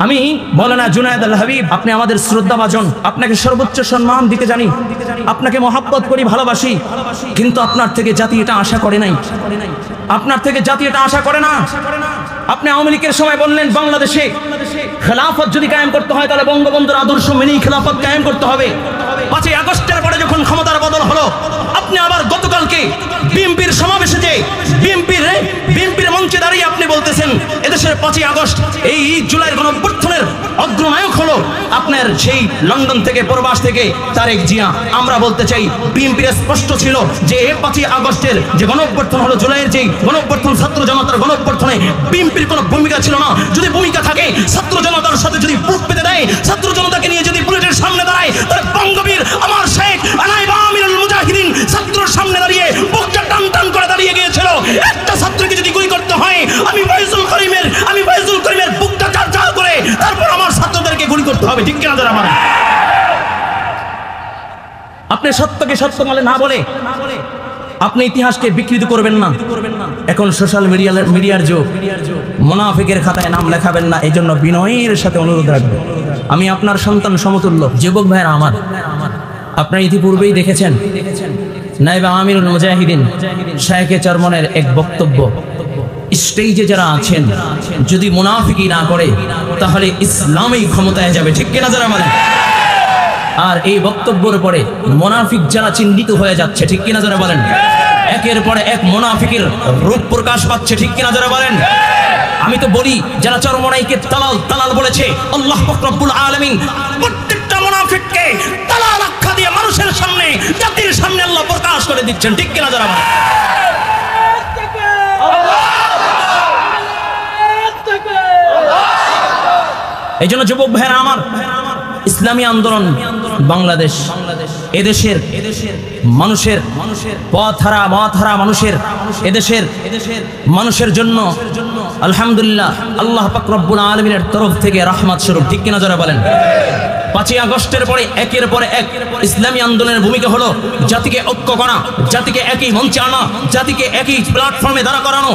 আমি মৌলানা জুনায়েদ আল হাবিব, আপনি আমাদের শ্রদ্ধাভাজন, আপনাকে সর্বোচ্চ সম্মান দিতে জানি, আপনাকে মহাব্বত করি, ভালোবাসি, কিন্তু আপনার থেকে জাতি এটা আশা করে নাই, আপনার থেকে জাতি এটা আশা করে না। আপনি আওয়ামী লীগের সময় বললেন বাংলাদেশে খেলাফত যদি কায়েম করতে হয় তাহলে বঙ্গবন্ধুর আদর্শ মেনেই খেলাফত কায়েম করতে হবে। 5ই আগস্টের পরে যখন ক্ষমতার বদল হলো, আপনি আবার গতকালকে বিএনপির সমাবেশে যে বিএনপির মঞ্চে দাঁড়িয়ে আপনি বলতেছেন এদেশের 5ই আগস্ট এই জুলাইয়ের গণঅভ্যুত্থানের অগ্রনায়ক হলো আপনার সেই লন্ডন থেকে প্রবাস থেকে তারেক জিয়া। আমরা বলতে চাই বিএনপির স্পষ্ট ছিল যে 5ই আগস্টের যে গণঅভ্যুত্থান হলো, জুলাইয়ের যে গণঅভ্যুত্থান, ছাত্র জনতার গণঅভ্যুত্থানে বিএনপির কোনো ভূমিকা ছিল না। যদি ভূমিকা থাকে, ছাত্র জনতার সাথে যদি বুক পেতে দেয়, ছাত্র জনতাকে নিয়ে যদি বুলেটের সামনে দাঁড়ায়, তাহলে বঙ্গবীর আমার শেখ আনাইবা আমিরুল মুজাহিদিন ছাত্রর সামনে দাঁড়িয়ে বুকটা টান টান করে দাঁড়িয়ে গিয়েছিল। একটা ছাত্রকে যদি গুলি করতে হয়, আমি ফয়জুল করিমের বুকটা চার চার করে তারপর আমার ছাত্রদেরকে গুলি করতে হবে, ঠিক কিনা? যারা মানে আপনি সত্যকে সত্য বলে না বলে আপনি ইতিহাসকে বিকৃত করবেন না। এখন সোশ্যাল মিডিয়ার যুগ, মুনাফিকের খাতায় নাম লেখাবেন না, এই জন্য বিনয়ের সাথে অনুরোধ রাখবেন। আমি আপনার সন্তান সমতুল্য যুবক ভাইরা আমার, আপনারা ইতিপূর্বেই দেখেছেন নায়েবে আমিরুল মুজাহিদিন শায়েখে চরমনের এক বক্তব্য। স্টেজে যারা আছেন যদি মুনাফিকি না করে তাহলে ইসলামই ক্ষমতায় যাবে, ঠিক কিনা? যারা মানে আর এই বক্তব্যের পরে মুনাফিক যারা চিহ্নিত হয়ে যাচ্ছে, ঠিক কিনা? যারা বলেন একের পরে এক মুনাফিকের রূপ প্রকাশ পাচ্ছে, ঠিক কিনা? যারা বলেন আমি তো বলি যারা চরমনাইকে দালাল বলেছে, আল্লাহ পাক রব্বুল আলামিন প্রত্যেকটা মুনাফিককে দালাল আখ্যা দিয়ে মানুষের সামনে, জাতির সামনে আল্লাহ প্রকাশ করে দিচ্ছেন, ঠিক কিনা? যারা বলেন এই জন্য যুবক ভাইরা আমার, ইসলামী আন্দোলন বাংলাদেশ এদেশের মানুষের পথহারা মানুষের এদেশের মানুষের জন্য আলহামদুলিল্লাহ আল্লাহ পাক রব্বুল আলামিনের তরফ থেকে রহমত স্বরূপ, ঠিক কিনা? যারা বলেন 5ই আগস্টের পরে একের পর এক ইসলামী আন্দোলনের ভূমিকা হলো জাতিকে ঐক্য করা, জাতিকে একই মঞ্চে আনা, জাতিকে একই প্ল্যাটফর্মে দাঁড়া করানো,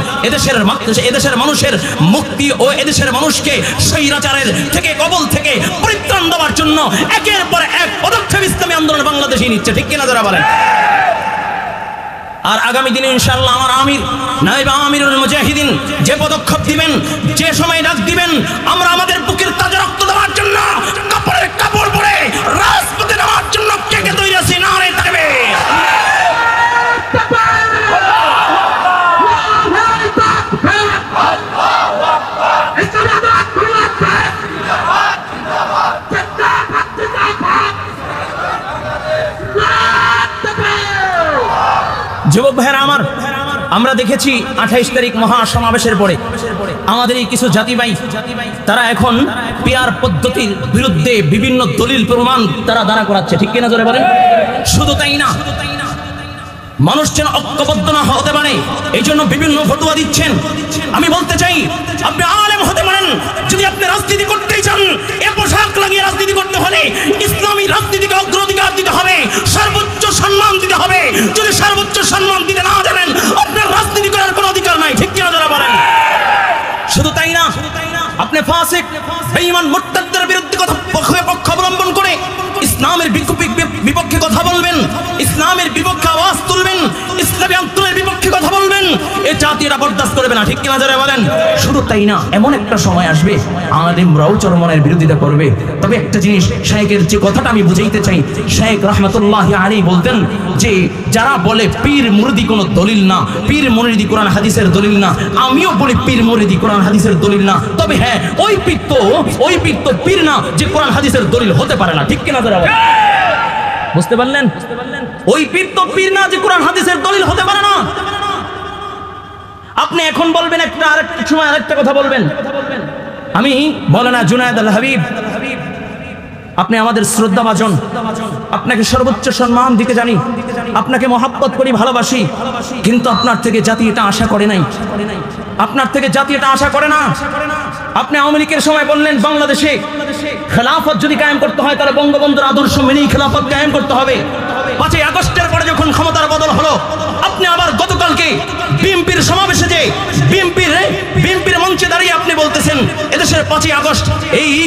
এদেশের মানুষের মুক্তি ও এদেশের মানুষকে স্বৈরাচারের থেকে, কবল থেকে পরিত্রাণ দেওয়ার জন্য একের পর এক পদক্ষেপ ইসলামী আন্দোলন বাংলাদেশই নিচ্ছে, ঠিক কিনা? যারা বলেন আর আগামী দিনে ইনশাআল্লাহ আমার আমির নায়েবে আমিরুল মুজাহিদিন যে পদক্ষেপ দিবেন, যে সময় ডাক দিবেন, আমরা আমাদের বুকের তাজা রক্ত দেওয়ার জন্য কাপড় পরে রাজপথে নামার জন্য কে কে তৈরি আছি? নারে তাকবীর! যুবক ভাইরা আমার, আমরা দেখেছি 28 তারিখ মহাসমাবেশের পরে আমাদের এই কিছু জাতি ভাই তারা এখন পিয়ার পদ্ধতির বিরুদ্ধে বিভিন্ন দলিল প্রমাণ তারা দাঁড়া করাচ্ছে, ঠিক কিনা? জোরে বলেন। শুধু তাই না, মানুষ যেন ঐক্যবদ্ধ না হতে পারে এই জন্য বিভিন্ন ফতোয়া দিচ্ছেন। আমি বলতে চাই আপনি আলেম হতে পারেন, যদি আপনি রাজনীতি করতেই চান, এ পোশাক লাগিয়ে রাজনীতি করতে হলে ইসলামী রাজনীতিকে অগ্রাধিকার দিতে হবে, সর্বোচ্চ সম্মান দিতে হবে। যদি সর্বোচ্চ সম্মান দিতে না জানেন, আপনার রাজনীতি করার কোনো অধিকার নাই, ঠিক কিনা? যারা বলেন শুধু তাই না, আপনি ফাসিক বেঈমান মুরতাদদের বিরুদ্ধে পক্ষ অবলম্বন করে ইসলামের বিপক্ষে কথা বলবেন, ইসলামের বিপক্ষে আওয়াজ তুলবেন, ইসলামী আন্দোলনের বিপক্ষে কথা বলবেন, এ জাতিরা বরদাস্ত করবে না, ঠিক কিনা? যারা বলেন শুধু তাই না, এমন একটা সময় আসবে আলেমরাও চরমনের বিরোধিতা করবে। তবে একটা জিনিস শায়েখের যে কথাটা আমি বুঝাইতে চাই, শায়েখ রহমতুল্লাহি আলাইহি বলতেন যে যারা বলে পীর মুরিদি কোনো দলিল না, পীর মুরিদি কোরআন হাদিসের দলিল না, আমিও বলি পীর মুরিদি কোরআন হাদিসের দলিল না। তবে হ্যাঁ, ওই পীর তো পীর না যে কোরআন হাদিসের দলিল হতে পারে না, ঠিক কিনা? যারা বুঝতে পারলেন? ওই পীর তো পীর না যে কোরআন হাদিসের দলিল হতে পারে না। আপনি এখন বলবেন আরেকটা সময় আরেকটা কথা বলবেন। আমি মৌলানা জুনায়েদ আল হাবিব, আপনি আমাদের শ্রদ্ধাভাজন, আপনাকে সর্বোচ্চ সম্মান দিতে জানি, আপনাকে মহাব্বত করি, ভালোবাসি, কিন্তু আপনার থেকে জাতি এটা আশা করে নাই, আপনার থেকে জাতি এটা আশা করে না। আপনি আওয়ামী লীগের সময় বললেন বাংলাদেশে খেলাফত যদি কায়েম করতে হয় তাহলে বঙ্গবন্ধুর আদর্শ মেনেই খেলাফত কায়েম করতে হবে। 5ই আগস্টের পরে যখন ক্ষমতার বদল হলো, আপনি আবার গতকালকে বিএনপির সমাবেশে যে বিএনপির মঞ্চে দাঁড়িয়ে আপনি বলতেছেন এদেশের 5ই আগস্ট এই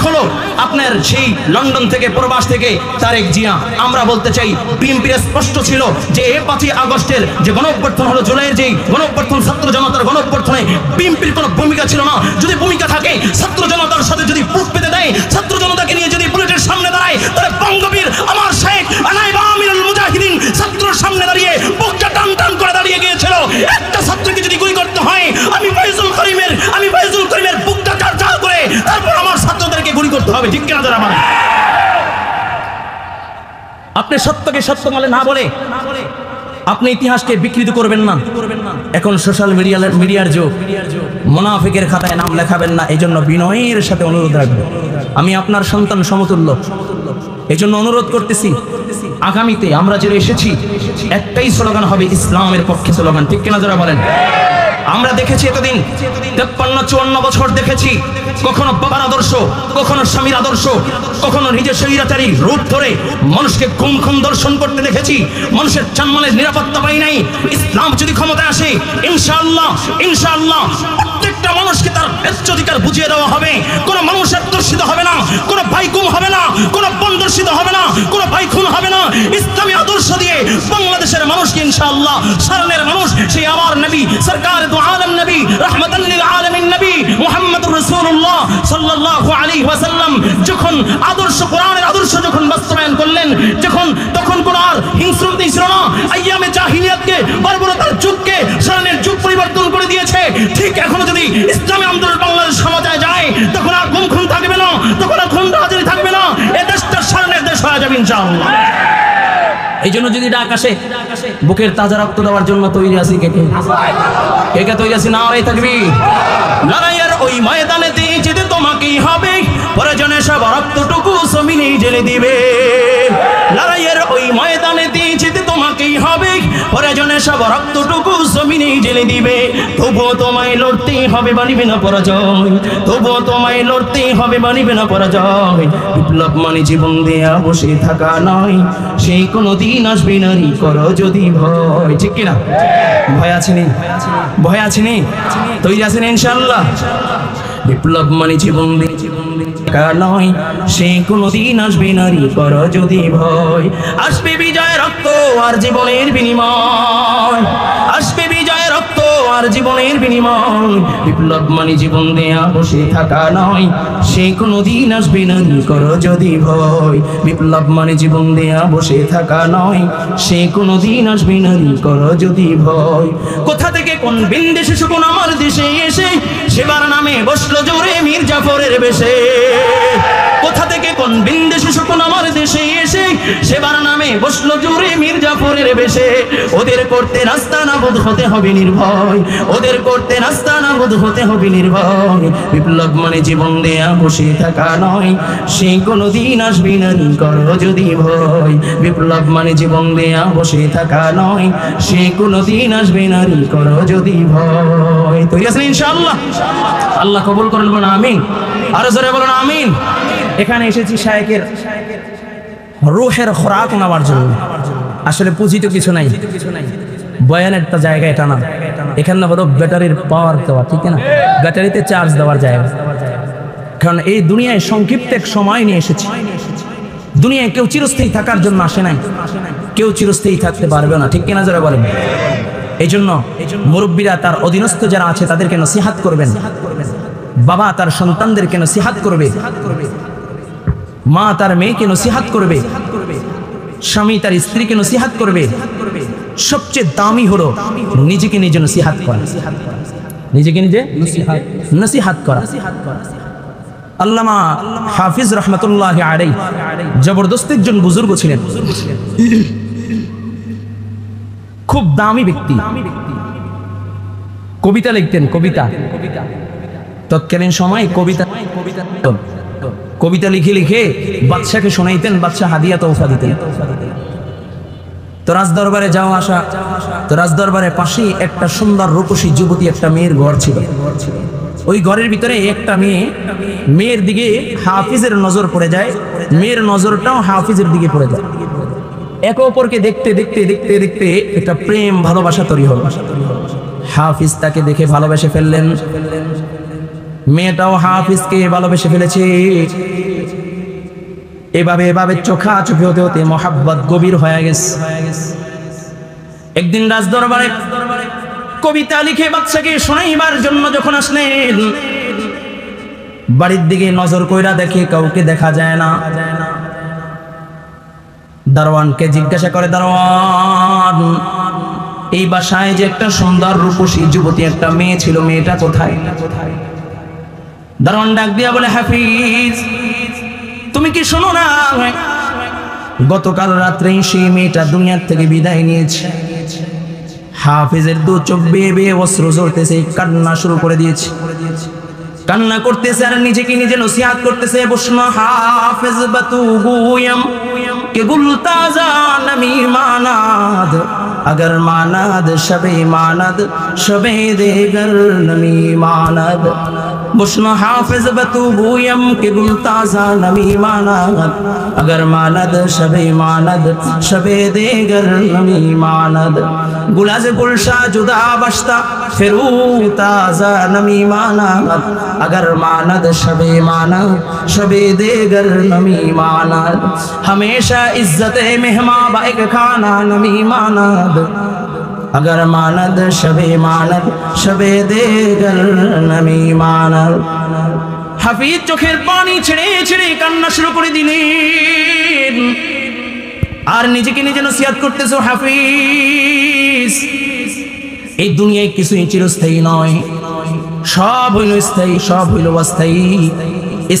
হলো আপনার সেই লন্ডন থেকে প্রবাস থেকে তারেক জিয়া। আমরা বলতে চাই বিএনপির স্পষ্ট ছিল যে 5ই আগস্টের যে গণঅভ্যুত্থান হলো, জুলাইয়ের যে গণঅভ্যুত্থান, ছাত্র জনতার গণঅভ্যুত্থানে বিএনপির কোনো ভূমিকা ছিল না। যদি ভূমিকা থাকে, ছাত্র জনতার সাথে যদি বুক পেতে দেয়, ছাত্র জনতাকে নিয়ে যদি বুলেটের সামনে দাঁড়ায়, তাহলে বঙ্গবীর আমার শেখ নায়েব আমিরুল মুজাহিদিন ছাত্রের সামনে দাঁড়িয়ে বুকটা টান টান করে দাঁড়িয়ে গিয়েছিল। একটা ছাত্রকে যদি গুলি করতে হয়, আমি ফয়জুল করিমের বুকটা চার করে তারপর আমার ছাত্রদেরকে গুলি করতে হবে। ঠিক কিনা যারা মানে আপনি সত্যকে সত্য বলে না বলে আপনি ইতিহাসকে বিকৃত করবেন না। এখন সোশ্যাল মিডিয়ার যুগ, মুনাফিকের খাতায় নাম লেখাবেন না। এই জন্য বিনয়ের সাথে অনুরোধ রাখবো, আমি আপনার সন্তান সমতুল্য, এই জন্য অনুরোধ করতেছি, আগামীতে আমরা যে এসেছি একটাই স্লোগান হবে, ইসলামের পক্ষে স্লোগান। ঠিক কিনা যারা বলেন? আমরা দেখেছি এতদিন 53-54 বছর দেখেছি, কখনো বাবার আদর্শ, কখনো স্বামীর আদর্শ, কখনো নিজের স্বৈরাচারী রূপ ধরে মানুষকে খুন দর্শন করতে দেখেছি। মানুষের জানমালের নিরাপত্তা পাই নাই। ইসলাম যদি ক্ষমতায় আসে, ইনশাআল্লাহ প্রত্যেকটা মানুষকে তার ন্যায্য অধিকার বুঝিয়ে দেওয়া হবে। কোনো মানুষের দর্শিত হবে না, কোনো ভাই গুম হবে না, কোনো বোন দর্শিত হবে না, কোনো ভাই খুন হবে না। ইসলামী আদর্শ দিয়ে বাংলাদেশের মানুষকে ইনশাআল্লাহ সারণের মানুষ সেই আবার নবী সরকার দু আলম নবী রাহমাতাল লিল আলামিন নবী মুহাম্মদুর রাসূলুল্লাহ সাল্লাল্লাহু আলাইহি ওয়াসাল্লাম যখন আদর্শ, কোরআনের আদর্শ যখন বাস্তবায়ন করলেন, তখন কোন আর হিংস্রতা ছিল না। আইয়ামে জাহিলিয়াতকে, বর্বরতার যুগকে সারণের যুগ পরিবর্তন করে দিয়েছে। ঠিক এখনো যদি ইসলামী আন্দোলন বাংলাদেশ ক্ষমতায় যায়, তখন আর গুম খুন থাকবে না, তখন আর খুন রাজারি থাকবে না। এই দেশটা সারণের দেশ হয়ে যাবে ইনশাআল্লাহ। এই জন্য যদি ডাক আসে, বুকের তাজা রক্ত দেওয়ার জন্য তৈরি আছি। কে তৈরি আছি? না রে তাকবীর। লড়াইয়ের ওই ময়দানে যেতে তোমাকেই হবে, প্রয়োজনে সব রক্তটুকু জমিনে ঢেলে দিবে। লড়াইয়ের ওই ময়দানে যেতে তোমাকেই হবে, প্রয়োজনে সব রক্তটুকু জমিনে ঢেলে দিবে। তবুও তোমায় লড়তেই হবে, বানিবে না পরাজয়। তবুও তোমায় লড়তেই হবে, বানিবে না পরাজয়। বিপ্লব মানে জীবন দেয়া বসে থাকা নয়, সেই কোনো দিন আসবে নারী করো যদি ভয়। ঠিক কিনা? ভয় আছে নি? ভয় আছে নি? তৈরি আছেন ইনশাআল্লাহ? বিপ্লব মানে জীবন দেয়া নয়, সেই কোনো দিন আসবে নারী করো যদি ভয়। আসবে বিজয় রক্ত আর জীবনের বিনিময়, আসবে বিজয় রক্ত আর জীবনের বিনিময়। বিপ্লব মানে জীবন দেয়া বসে থাকা নয়, সেই কোনো দিন আসবে নারী করো যদি ভয়। বিপ্লব মানে জীবন দেয়া বসে থাকা নয়, সেই কোনো দিন আসবে নারী করো যদি ভয়। কোথা থেকে কোন বিন্দেশে শুকুন আমার দেশে এসে, সেবার নামে বসলো জোরে মীর জাফরের বেশে। কোথা থেকে কোন বিন্দেশে শুকুন আমার দেশে এসে, সেবার নামে বসলো জোরে মীর জাফরের বেশে। ওদের করতে রাস্তা নাবুদ হতে হবে নির্ভয়, ওদের করতে রাস্তা নাবুদ হতে হবে নির্ভয়। বিপ্লব মানে জীবন দেয়া বসে থাকা নয়, সেই কোনো দিন আসবে নারী করো যদি ভয়। বিপ্লব মানে জীবন দেয়া বসে থাকা নয়, সেই কোনো দিন আসবে নারী করো যদি ভয়। তৈরি আছেন ইনশাআল্লাহ? আল্লাহ কবুল করেন, বলুন আমিন। আরো জোরে বলুন আমিন। এখানে এসেছি শায়েখের রূহের খোরাক নেওয়ার জন্য। আসলে পুঁজি তো কিছু নাই, বয়ানের একটা জায়গা এটা না। এখানে হলো ব্যাটারির পাওয়ার দেওয়া, ঠিক না? ব্যাটারিতে চার্জ দেওয়ার জায়গা। কারণ এই দুনিয়ায় সংক্ষিপ্ত এক সময় নিয়ে এসেছি। দুনিয়ায় কেউ চিরস্থায়ী থাকার জন্য আসে নাই, কেউ চিরস্থায়ী থাকতে পারবে না। ঠিক কিনা যারা বলেন? এই জন্য মুরব্বীরা তার অধীনস্থ যারা আছে তাদেরকে নসিহাত করবেন, বাবা তার সন্তানদেরকে নসিহাত করবে, মা তার মেয়েকে নসিহাত করবে, স্বামী তার স্ত্রীকে নসিহাত করবে। সবচেয়ে দামি হলো নিজেকে নিজে নসিহাত করা, নিজেকে নিজে নসিহাত করা। আল্লামা হাফিজ রহমতুল্লাহ আলাইহি জবরদস্ত একজন বুজুর্গ ছিলেন, খুব দামি ব্যক্তি। কবিতা লিখতেন, কবিতা। তৎকালীন সময় কবিতা লিখে লিখে বাদশাকে শোনাইতেন, বাদশা হাদিয়া তৌফা দিতেন। তো রাজদরবারে যাওয়া আসা, তো রাজদরবারের পাশেই একটা সুন্দর রূপসী যুবতী একটা মেয়ের ঘর ছিল। ওই ঘরের ভিতরে একটা মেয়ের দিকে হাফিজের নজর পড়ে যায়, মেয়ের নজরটাও হাফিজের দিকে পড়ে যায়। একে অপরকে দেখতে দেখতে দেখতে দেখতে একটা প্রেম ভালোবাসা তৈরি হলো। হাফিজ তাকে দেখে ভালোবেসে ফেললেন। মেয়েটাও হাফিজকে ভালোবেসে ফেলেছে। এভাবে চোখাচোখি হতে হতে মহাব্বত গভীর হয়ে গেছে। একদিন রাজদরবারে কবিতা লিখে বাদশাকে শোনাইবার জন্য যখন আসলেন, বাড়ির দিকে নজর কইরা দেখে কাউকে দেখা যায় না। দারোয়ানকে জিজ্ঞাসা করে, দারোয়ান, এই বাসায় যে একটা সুন্দর রূপসী যুবতী একটা মেয়ে ছিল, মেয়েটা কোথায়? দারোয়ান ডাক দিয়া বলে, হাফিজ, তুমি কি শোনো না, গতকাল রাত্রেই সেই মেয়েটা দুনিয়ার থেকে বিদায় নিয়েছে। হাফিজের দু চোখ বেয়ে বেয়ে অশ্রু ঝরতেছে, কান্না শুরু করে দিয়েছে। কান্না করতেছে আর নিজেকে নিজে নসিহত করতেছে, বসনা হাফিজ বাতু গুয়ম কে গুলতাজা নমি মানাদ, अगर मानद शबे मानद शबे देगर नमी मानद, बुश्न हाफिज बतू बूयम के गुलताजा नमी मानद, अगर मानद शबे मानद शबे देगर नमी मानद, गुलाज गुलशा जुदा बश्ता फिरू ताजा नमी मानद, अगर मानद शबे मानद शबे देगर नमी मानद, हमेशा इज्जत मेहमा बाइक खाना नमी मानद, अगर मानद शबे मानद शबे देगर नमी मानद। হাফিজ চোখের পানি ছেড়ে ছেড়ে কান্না শুরু করে দিলেন আর নিজেকে নিজে নসিহত করতেছে, হাফিজ, এই দুনিয়ায় কিছুই চিরস্থায়ী নয়, সব হইল স্থায়ী, সব হইল অস্থায়ী।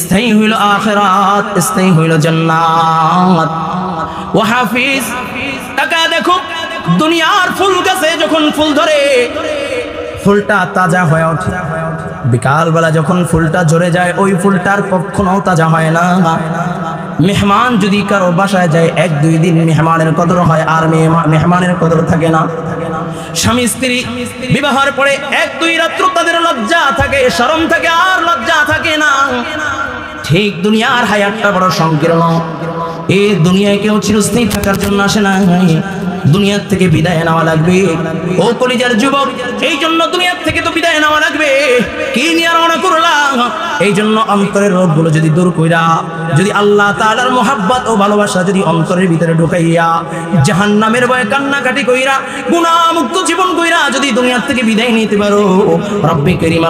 স্থায়ী হইল আখিরাত, স্থায়ী হইল জান্নাত। ও হাফিজ, টাকা দেখো, দুনিয়ার ফুল গাছে যখন ফুল ধরে ফুলটা তাজা হয়ে ওঠে, বিকাল বেলা যখন ফুলটা ঝরে যায় ওই ফুলটার কখনো তাজা হয় না। মেহমান যদি কারো বাসায় যায় 1-2 দিন মেহমানের কদর হয়, আর মেহমানের কদর থাকে না। স্বামী স্ত্রী বিবাহের পরে 1-2 রাত্র তাদের লজ্জা থাকে, শরম থাকে, আর লজ্জা থাকে না। ঠিক দুনিয়ার হায়াতটা বড় সংকীর্ণ। এই দুনিয়ায় কেউ চিরস্থায়ী থাকার জন্য আসে না, দুনিয়ার থেকে বিদায় নেওয়া লাগবে। ও কলিজার যুবক, এই জন্য দুনিয়ার থেকে তো বিদায় নেওয়া লাগবে। কি নিয়ে রওনা করলাম? এই জন্য অন্তরের রোগগুলো যদি দূর কইরা, যদি আল্লাহ তাআলার মুহাব্বত ও ভালোবাসা যদি অন্তরের ভিতরে ঢুকাইয়া, জাহান্নামের ভয়ে কান্নাকাটি কইরা, গুনাহমুক্ত জীবন কইরা যদি দুনিয়ার থেকে বিদায় নিতে পারো, রব্বে করিম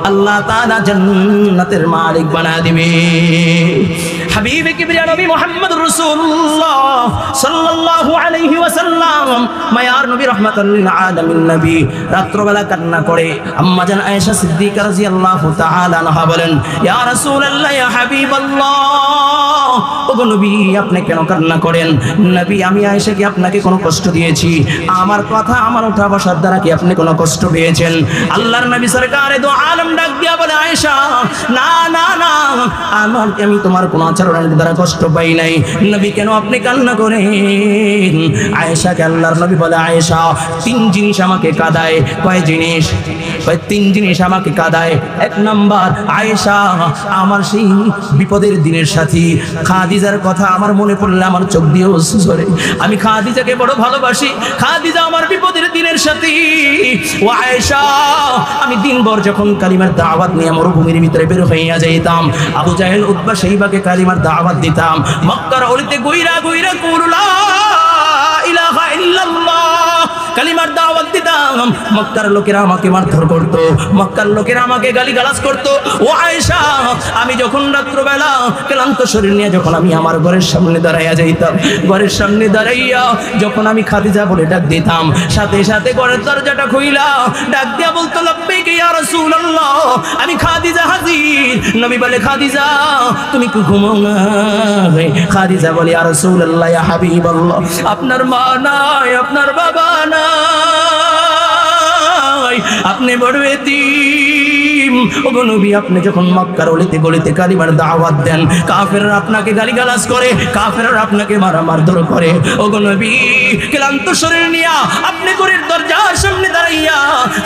আল্লাহ তাআলা জান্নাতের মালিক বানায় দিবে। হাবিবে কিবরিয়া নবী মুহাম্মদুর রাসূলুল্লাহ সাল্লাল্লাহু আলাইহি ওয়াসাল্লাম, মায়ার নবী রাহমাতুল লিল আলামিন নবী রাত্রবেলা কান্না করে। আম্মা জান আয়েশা সিদ্দিকা রাদিয়াল্লাহু তাআলা আনহা বলেন, ইয়া রাসূলুল্লাহ, ইয়া হাবিবাল্লাহ, ওগো নবী, আপনি কেন কান্না করেন? নবী, আমি আয়েশা কি আপনাকে কোনো কষ্ট দিয়েছি? আমার কথা, আমার ওঠা বসার দ্বারা কি আপনি কোনো কষ্ট পেয়েছেন? আল্লাহর নবী সরকারে দো আলম ডাক দিয়া বলে, আয়েশা, না না না, আমি তোমার কোনো আচরণের দ্বারা কষ্ট পাই নাই। নবী, কেন আপনি কান্না করেন? আয়েশাকে আল্লাহর নবী বলে, আয়েশা, 3 জিনিস আমাকে কাঁদায়। কয় জিনিস? 3 জিনিস আমাকে কাঁদায়। 1 নাম্বার, আয়েশা, আমার সেই বিপদের দিনের সাথী খাদিজার কথা আমার মনে পড়লে আমার চোখ দিয়ে অশ্রু ঝরে। আমি খাদিজাকে বড় ভালোবাসি, খাদিজা আমার বিপদের দিনের সাথী। ও আয়েশা, আমি দিনভর যখন কালিমার দাওয়াত নিয়ে মরুভূমির ভিতরে বের হইয়া যাইতাম, আবু জাহেল উতবা শাইবাকে কালিমার দাওয়াত দিতাম, মক্কার অলিতে গইরা গইরা কুরলা ইলাহা ইল্লাল্লাহ কালিমার দাওয়াত দিতাম। মক্কার লোকেরা আমাকে মারধর করত, মক্কার লোকেরা আমাকে গালিগালাজ করত। ও আয়েশা, আমি যখন রাত্রবেলা ক্লান্ত শরীর নিয়ে যখন আমি আমার ঘরের সামনে দাঁড়াইয়া যাইতাম, ঘরের সামনে দাঁড়াইয়া যখন আমি খাদিজা বলে ডাক দিতাম, সাথে সাথে ঘরের দরজাটা খুইলা ডাক দিয়া বলতো, লাব্বাইক ইয়া রাসূলুল্লাহ, আমি খাদিজা হাজির। নবী বলে, খাদিজা, তুমি কি ঘুমাও না? খাদিজা বলে, ইয়া রাসূলুল্লাহ, ইয়া হাবিবাল্লাহ, আপনার মা নাই, আপনার বাবা নাই, আপনি বড় এতিম। ওগো নবী, আপনি যখন মক্কার অলিতে গলিতে কালিমার দাওয়াত দেন, কাফেররা আপনাকে গালিগালাজ করে, কাফেররা আপনাকে মারধর করে। ওগো নবী, ক্লান্ত শরীর নিয়া আপনি ঘরের দরজার সামনে দাঁড়াইয়া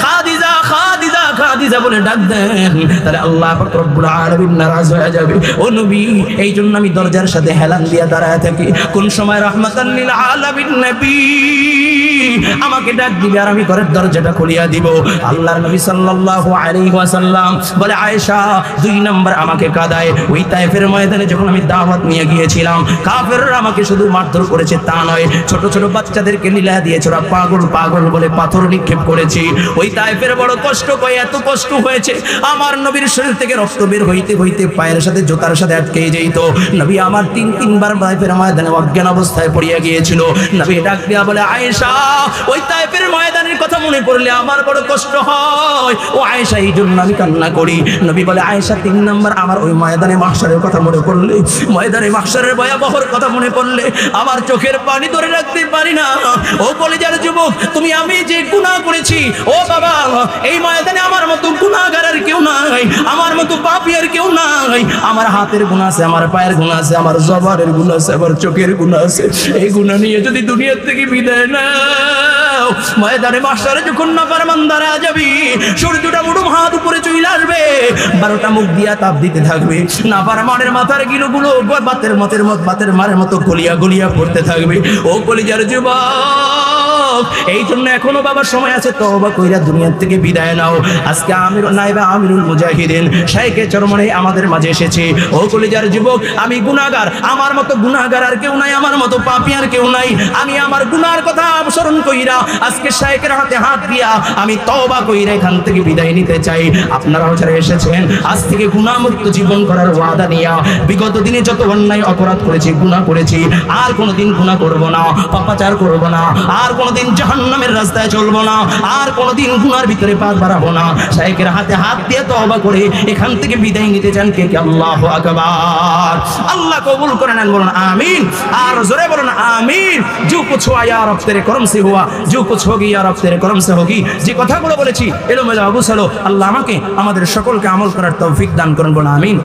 খাদিজা খাদিজা খাদিজা বলে ডাক দেন, তাহলে আল্লাহ পাক রব্বুল আলামিন নারাজ হয়ে যাবে। ও নবী, এই জন্য আমি দরজার সাথে হেলান দিয়া দাঁড়ায় থাকি। কোন সময় রাহমাতাল লিল আলামিন নবী আমাকে ডাক দিবে আর আমি ঘরের দরজাটা খুলিয়া দিব। আল্লাহর নবী সাল্লাল্লাহু আলাইহি ওয়াসাল্লাম বলে আয়েশা 2 নাম্বার আমাকে কাঁদায়। ওই তায়েফের ময়দানে যখন আমি দাওয়াত নিয়ে গিয়েছিলাম, কাফেররা আমাকে শুধু মারধর করেছে তা নয়, ছোট ছোট বাচ্চাদেরকে লীলা দিয়েছে, ওরা পাগল পাগল বলে পাথর নিক্ষেপ করেছি। ওই তায়েফের বড় কষ্ট কয়, এত কষ্ট হয়েছে আমার নবীর শরীর থেকে রক্ত বের হইতে হইতে পায়ের সাথে জুতার সাথে আটকে যেত। নবী আমার 3-3 বার তায়েফের ময়দানে অজ্ঞান অবস্থায় পড়িয়া গিয়েছিল। নবী ডাক দিয়া বলে আয়েশা, ওই তায়েফের ময়দানের কথা মনে পড়লে আমার বড় কষ্ট হয় ও আয়েশা, এই জন্য আমি কান্না করি। নবী বলে আয়েশা 3 নাম্বার আমার ওই ময়দানে মাহশারের কথা মনে পড়লে, ময়দানে মাহশারের ভয়াবহর কথা মনে পড়লে আমার চোখের পানি ধরে রাখতে পারি না। ও কলেজের যুবক, তুমি আমি যে গুনাহ করেছি, ও বাবা এই ময়দানে আমার মতো গুনাহগার আর কেউ নাই, আমার মতো পাপী আর কেউ নাই। আমার হাতের গুনাহ আছে, আমার পায়ের গুনাহ আছে, আমার জবানের গুনাহ আছে, আমার চোখের গুনাহ আছে। এই গুনাহ নিয়ে যদি দুনিয়া থেকে বিদায় নাও, ময়দানে মাহশারে যখন নাফরমানরা যাবি, সূর্যটা মুঠো হাত উপরে চলে আসবে, 12টা মুখ দিয়া তাপ দিতে থাকবে, নাফরমানের মাথার গিলুগুলো বাতের মারের মতো গলিয়া গলিয়া পড়তে থাকবে। ও কলিজার যুবক, এই জন্য এখনো বাবার সময় আছে, তওবা কইরা দুনিয়া থেকে বিদায় নাও। আজকে আমিরুল মুজাহিদিন শাইখে চরমনে আমাদের মাঝে এসেছে। ও কলিজার যুবক, আমি গুনাহগার, আমার মতো গুনাহগার আর কেউ নাই, আমার মতো পাপী আর কেউ নাই। আমি আমার গুনাহর কথা স্মরণ কইরা আজকে শাইখের হাতে হাত দিয়া আমি তওবা কইরা এখান থেকে বিদায় নিতে চাই। আপনারাও যারা এসেছেন আজ থেকে গুনাহমুক্ত জীবন করার ওয়াদা নিয়া, বিগত দিনে যত অন্যায় অপরাধ করেছি, গুনাহ করেছি, আর কোনোদিন গুনাহ করব না, পাপাচার করব না, আর কোনোদিন জাহান্নামের রাস্তায় চলব না, আর কোনোদিন গুনার ভিতরে পা বাড়াবো না। শাইখের হাতে হাত দিয়ে তওবা করে এখান থেকে বিদায় নিতে চান কে কে? আল্লাহু আকবার। আল্লাহ কবুল করে নেন, বলুন আমিন। আর জোরে বলুন আমিন। जो कुछ हुआ या रब तेरे करम से हुआ, जो कुछ होगी या रब तेरे करम से होगी। যে কথাগুলো বলেছি এলোমেলো অগোছালো, আল্লাহ আমাকে আমাদের সকলকে আমল করার তৌফিক দান করুন, বলুন আমিন।